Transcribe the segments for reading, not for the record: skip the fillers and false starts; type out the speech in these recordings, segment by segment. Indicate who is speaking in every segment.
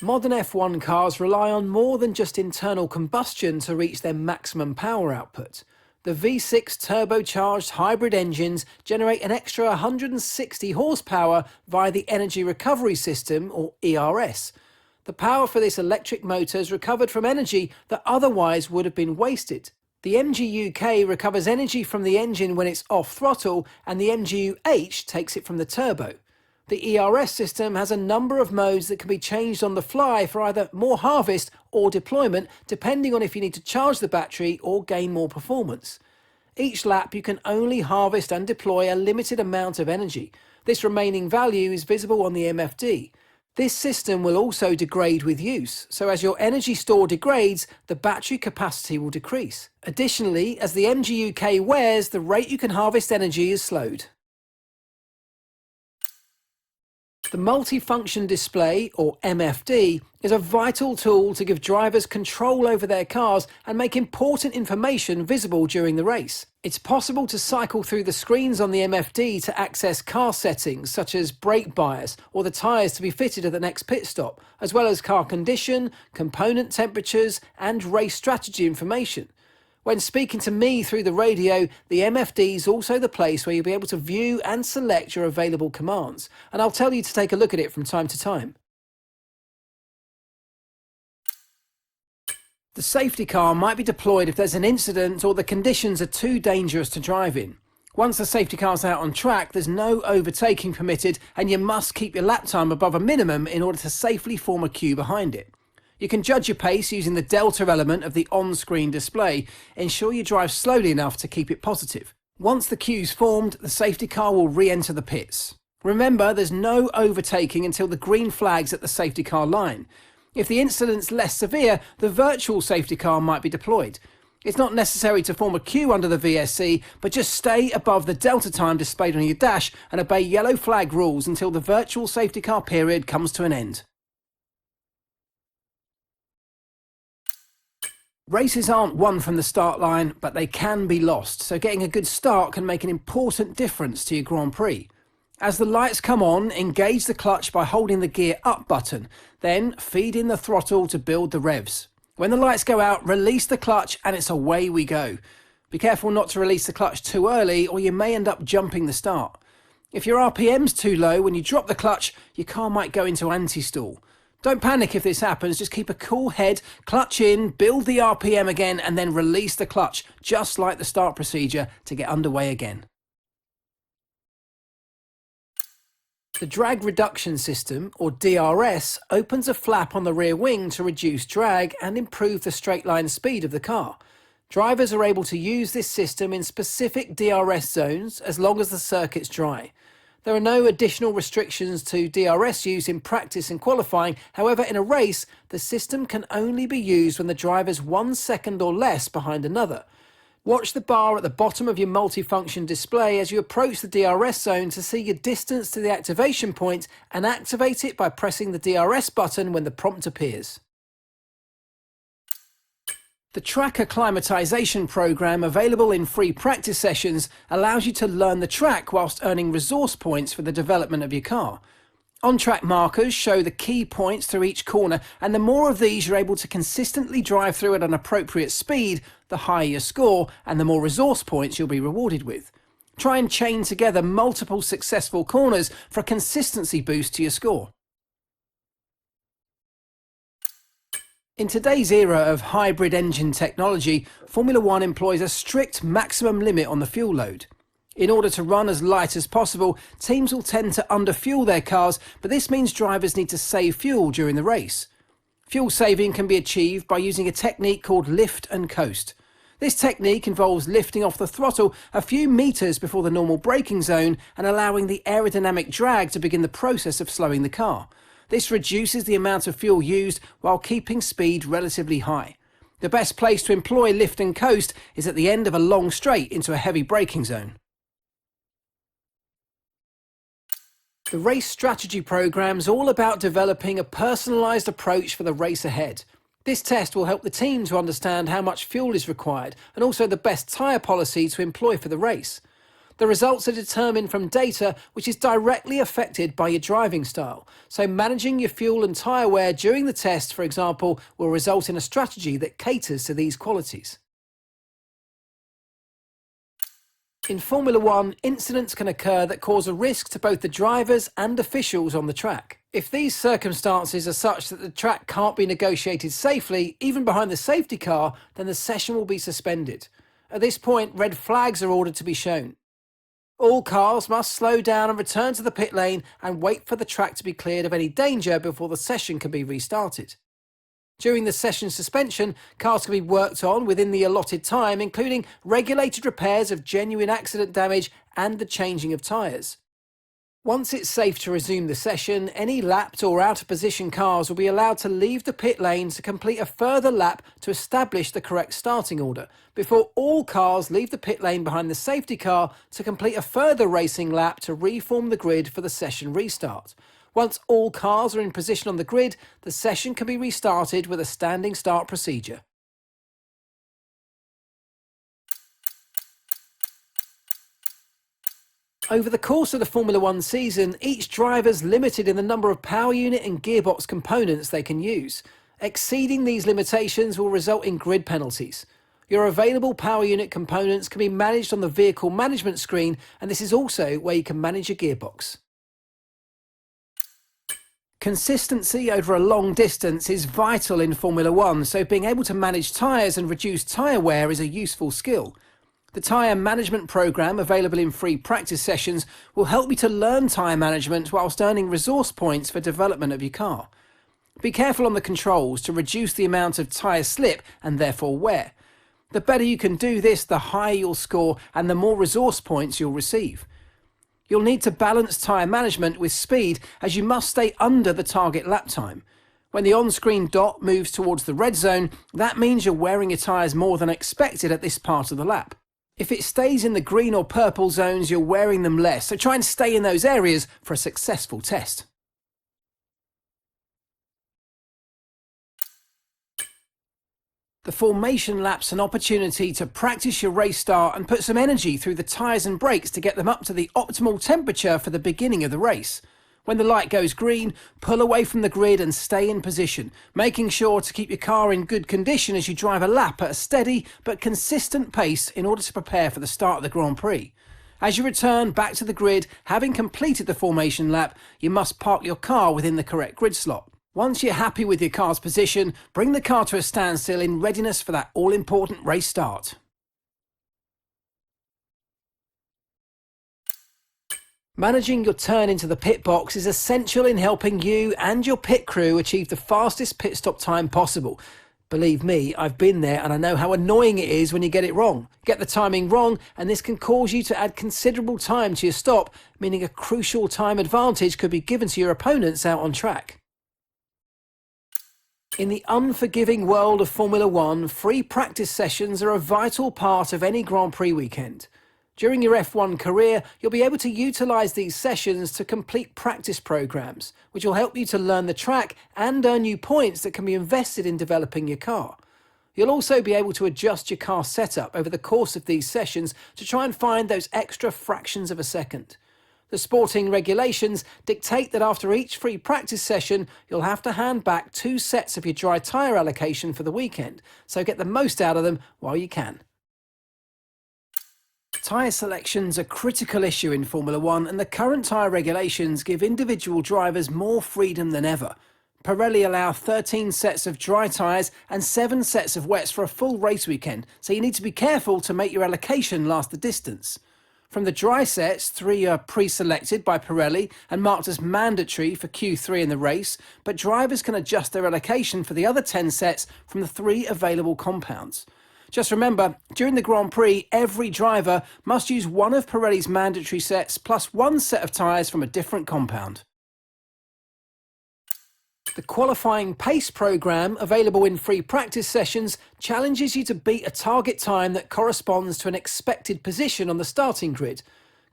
Speaker 1: Modern F1 cars rely on more than just internal combustion to reach their maximum power output. The V6 turbocharged hybrid engines generate an extra 160 horsepower via the Energy Recovery System, or ERS. The power for this electric motor is recovered from energy that otherwise would have been wasted. The MGU-K recovers energy from the engine when it's off throttle, and the MGU-H takes it from the turbo. The ERS system has a number of modes that can be changed on the fly for either more harvest or deployment, depending on if you need to charge the battery or gain more performance. Each lap you can only harvest and deploy a limited amount of energy. This remaining value is visible on the MFD. This system will also degrade with use, so as your energy store degrades, the battery capacity will decrease. Additionally, as the MGU-K wears, the rate you can harvest energy is slowed. The multifunction display, or MFD, is a vital tool to give drivers control over their cars and make important information visible during the race. It's possible to cycle through the screens on the MFD to access car settings such as brake bias or the tyres to be fitted at the next pit stop, as well as car condition, component temperatures and race strategy information. When speaking to me through the radio, the MFD is also the place where you'll be able to view and select your available commands, and I'll tell you to take a look at it from time to time. The safety car might be deployed if there's an incident or the conditions are too dangerous to drive in. Once the safety car's out on track, there's no overtaking permitted, and you must keep your lap time above a minimum in order to safely form a queue behind it. You can judge your pace using the delta element of the on-screen display. Ensure you drive slowly enough to keep it positive. Once the queue's formed, the safety car will re-enter the pits. Remember, there's no overtaking until the green flag's at the safety car line. If the incident's less severe, the virtual safety car might be deployed. It's not necessary to form a queue under the VSC, but just stay above the delta time displayed on your dash and obey yellow flag rules until the virtual safety car period comes to an end. Races aren't won from the start line, but they can be lost, so getting a good start can make an important difference to your Grand Prix. As the lights come on, engage the clutch by holding the gear up button, then feed in the throttle to build the revs. When the lights go out, release the clutch and it's away we go. Be careful not to release the clutch too early or you may end up jumping the start. If your RPM's too low when you drop the clutch, your car might go into anti-stall. Don't panic if this happens, just keep a cool head, clutch in, build the RPM again and then release the clutch, just like the start procedure, to get underway again. The drag reduction system, or DRS, opens a flap on the rear wing to reduce drag and improve the straight line speed of the car. Drivers are able to use this system in specific DRS zones as long as the circuit's dry. There are no additional restrictions to DRS use in practice and qualifying. However, in a race, the system can only be used when the driver's 1 second or less behind another. Watch the bar at the bottom of your multifunction display as you approach the DRS zone to see your distance to the activation point and activate it by pressing the DRS button when the prompt appears. The track acclimatization program, available in free practice sessions, allows you to learn the track whilst earning resource points for the development of your car. On-track markers show the key points through each corner, and the more of these you're able to consistently drive through at an appropriate speed, the higher your score and the more resource points you'll be rewarded with. Try and chain together multiple successful corners for a consistency boost to your score. In today's era of hybrid engine technology, Formula One employs a strict maximum limit on the fuel load. In order to run as light as possible, teams will tend to underfuel their cars, but this means drivers need to save fuel during the race. Fuel saving can be achieved by using a technique called lift and coast. This technique involves lifting off the throttle a few meters before the normal braking zone and allowing the aerodynamic drag to begin the process of slowing the car. This reduces the amount of fuel used while keeping speed relatively high. The best place to employ lift and coast is at the end of a long straight into a heavy braking zone. The race strategy program is all about developing a personalised approach for the race ahead. This test will help the team to understand how much fuel is required and also the best tyre policy to employ for the race. The results are determined from data which is directly affected by your driving style. So managing your fuel and tyre wear during the test, for example, will result in a strategy that caters to these qualities. In Formula One, incidents can occur that cause a risk to both the drivers and officials on the track. If these circumstances are such that the track can't be negotiated safely, even behind the safety car, then the session will be suspended. At this point, red flags are ordered to be shown. All cars must slow down and return to the pit lane and wait for the track to be cleared of any danger before the session can be restarted. During the session suspension, cars can be worked on within the allotted time, including regulated repairs of genuine accident damage and the changing of tyres. Once it's safe to resume the session, any lapped or out of position cars will be allowed to leave the pit lane to complete a further lap to establish the correct starting order, before all cars leave the pit lane behind the safety car to complete a further racing lap to reform the grid for the session restart. Once all cars are in position on the grid, the session can be restarted with a standing start procedure. Over the course of the Formula One season, each driver's limited in the number of power unit and gearbox components they can use. Exceeding these limitations will result in grid penalties. Your available power unit components can be managed on the vehicle management screen, and this is also where you can manage your gearbox. Consistency over a long distance is vital in Formula One, so being able to manage tyres and reduce tyre wear is a useful skill. The tyre management programme, available in free practice sessions, will help you to learn tyre management whilst earning resource points for development of your car. Be careful on the controls to reduce the amount of tyre slip and therefore wear. The better you can do this, the higher you'll score and the more resource points you'll receive. You'll need to balance tyre management with speed, as you must stay under the target lap time. When the on-screen dot moves towards the red zone, that means you're wearing your tyres more than expected at this part of the lap. If it stays in the green or purple zones, you're wearing them less, so try and stay in those areas for a successful test. The formation lap's an opportunity to practice your race start and put some energy through the tyres and brakes to get them up to the optimal temperature for the beginning of the race. When the light goes green, pull away from the grid and stay in position, making sure to keep your car in good condition as you drive a lap at a steady but consistent pace in order to prepare for the start of the Grand Prix. As you return back to the grid, having completed the formation lap, you must park your car within the correct grid slot. Once you're happy with your car's position, bring the car to a standstill in readiness for that all-important race start. Managing your turn into the pit box is essential in helping you and your pit crew achieve the fastest pit stop time possible. Believe me, I've been there and I know how annoying it is when you get it wrong. Get the timing wrong and this can cause you to add considerable time to your stop, meaning a crucial time advantage could be given to your opponents out on track. In the unforgiving world of Formula One, free practice sessions are a vital part of any Grand Prix weekend. During your F1 career, you'll be able to utilise these sessions to complete practice programmes, which will help you to learn the track and earn you points that can be invested in developing your car. You'll also be able to adjust your car setup over the course of these sessions to try and find those extra fractions of a second. The sporting regulations dictate that after each free practice session, you'll have to hand back 2 sets of your dry tyre allocation for the weekend, so get the most out of them while you can. Tyre selection's a critical issue in Formula One, and the current tyre regulations give individual drivers more freedom than ever. Pirelli allow 13 sets of dry tyres and 7 sets of wets for a full race weekend, so you need to be careful to make your allocation last the distance. From the dry sets, 3 are pre-selected by Pirelli and marked as mandatory for Q3 in the race, but drivers can adjust their allocation for the other 10 sets from the 3 available compounds. Just remember, during the Grand Prix, every driver must use one of Pirelli's mandatory sets plus 1 set of tyres from a different compound. The qualifying pace programme, available in free practice sessions, challenges you to beat a target time that corresponds to an expected position on the starting grid.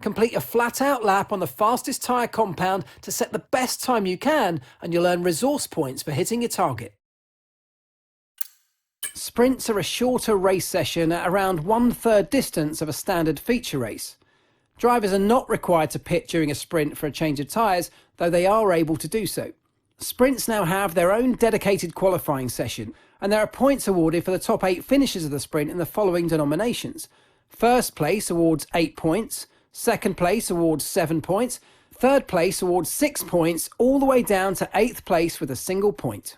Speaker 1: Complete a flat-out lap on the fastest tyre compound to set the best time you can, and you'll earn resource points for hitting your target. Sprints are a shorter race session at around 1/3 distance of a standard feature race. Drivers are not required to pit during a sprint for a change of tyres, though they are able to do so. Sprints now have their own dedicated qualifying session, and there are points awarded for the top 8 finishers of the sprint in the following denominations. First place awards 8 points, second place awards 7 points, third place awards 6 points, all the way down to 8th place with a single point.